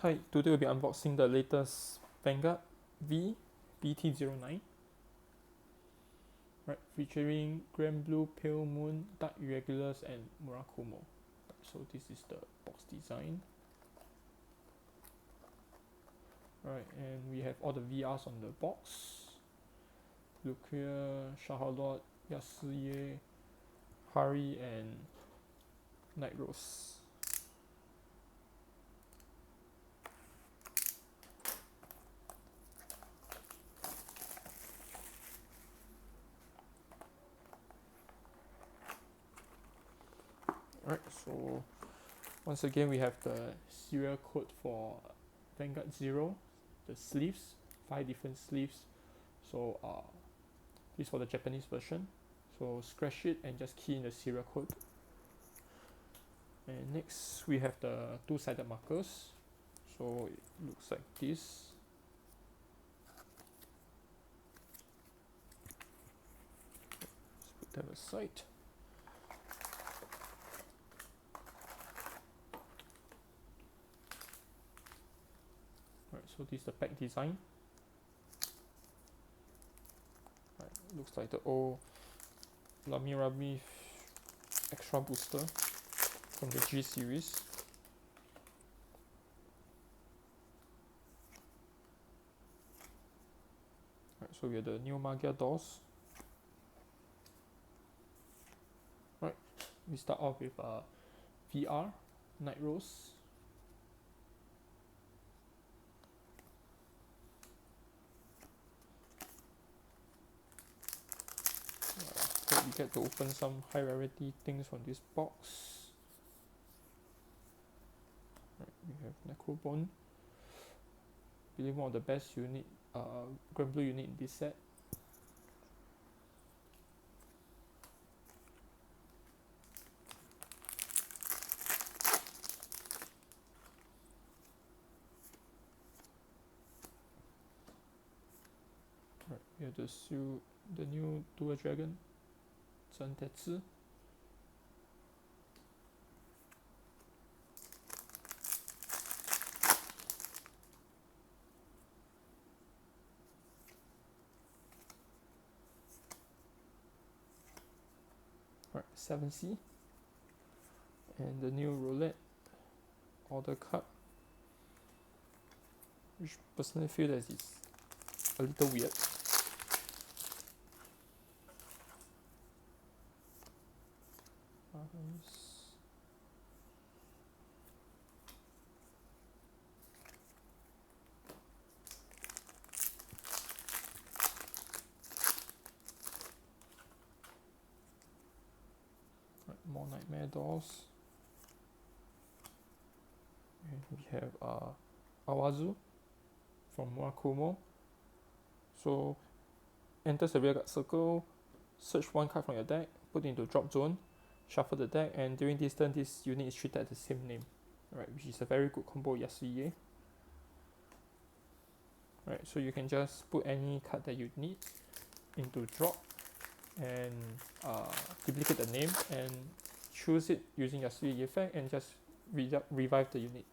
Hi, today we'll be unboxing the latest Vanguard VG-V-BT09. Right, featuring Grand Blue, Pale Moon, Dark Irregulars, and Murakumo. So this is the box design. Right, and we have all the VRs on the box. Lucia, Shahalot, Yasuye, Hari, and Night Rose. Right, so once again we have the serial code for Vanguard 0, the sleeves, 5 different sleeves. So this is for the Japanese version. So scratch it and just key in the serial code. And next we have the two-sided markers. So it looks like this. Let's put that aside. Right, so this is the pack design. Right, looks like the old Lamy extra booster from the G series. Right, so we have the new Magia doors. Right, we start off with VR, Night Rose. So we get to open some high rarity things from this box. Right, we have Necrobone. I believe one of the best unit, Grand Blue unit in this set. Right, we have the new Dual Dragon, Zentetsu. Right, 7C. And the new Roulette order card, which personally feel that it's a little weird. Right, more Nightmare dolls. And we have Awazu from Murakumo. So enters the rear guard circle, search one card from your deck, put it into drop zone, shuffle the deck, and during this turn this unit is treated as the same name. Right, which is a very good combo Yasuye. Right, so you can just put any card that you need into drop and duplicate the name and choose it using Yasuye effect and just revive the unit.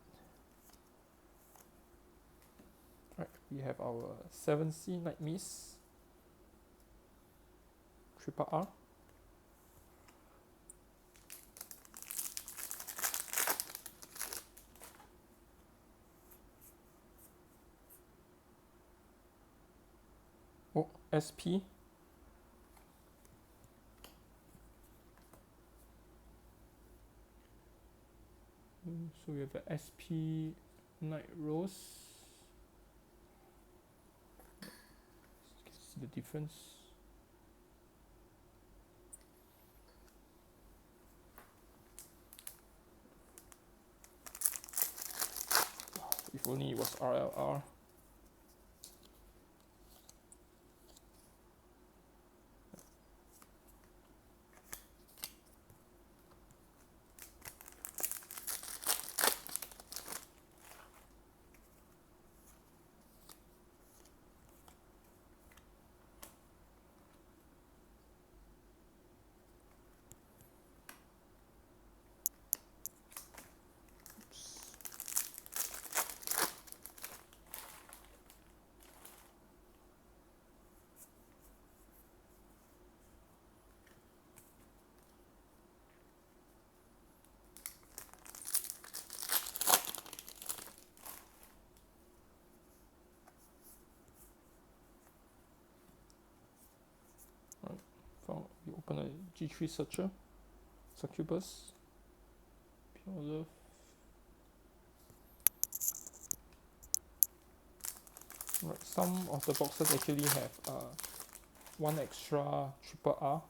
Right, we have our 7C Night Mist, Triple R. Oh, SP. So we have the SP Night Rose. You can see the difference. If only it was RLR. G3 Searcher, Succubus, Pure Love. Right, some of the boxes actually have one extra triple R.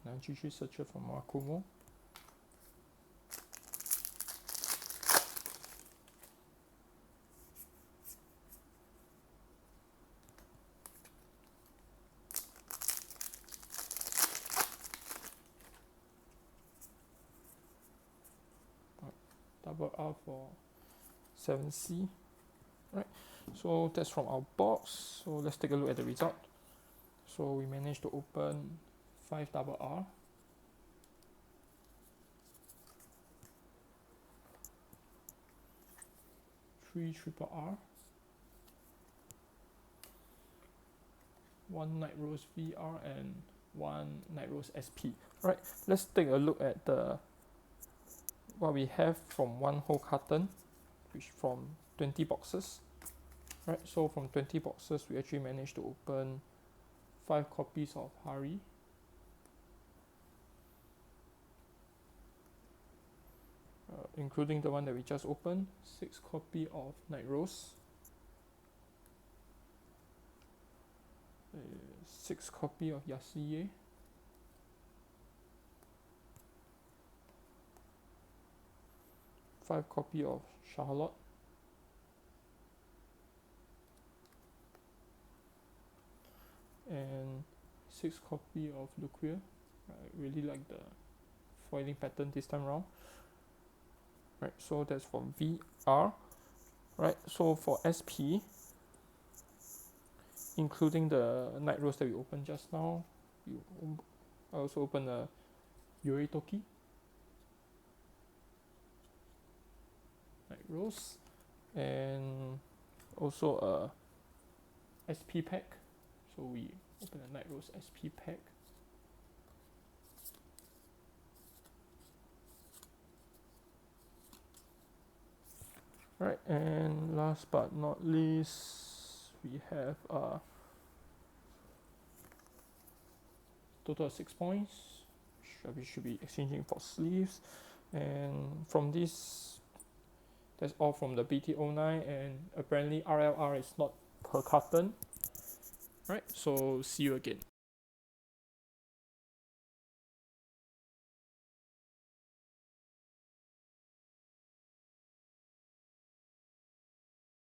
Now G3 Searcher from Akumo. Double R for 7C. Right, so that's from our box. So let's take a look at the result. So we managed to open 5 double R, 3 triple R, 1 Night Rose VR, and 1 Night Rose SP. Right, let's take a look at what we have from one whole carton, which from 20 boxes. Right, so from 20 boxes we actually managed to open 5 copies of Hari, including the one that we just opened, 6 copies of Night Rose, 6 copies of Yasuye, 5 copies of Charlotte, and 6 copies of Luquia. I really like the foiling pattern this time around. Right, so that's for VR. Right, so for SP, including the Night Rose that we opened just now, I also opened a Yoritoki Night Rose, and also a SP pack. So we open a Night Rose SP pack. Right, and last but not least, we have total of 6 points. We should be exchanging for sleeves. And from this, that's all from the BT09, and apparently RLR is not per carton. Right, so see you again.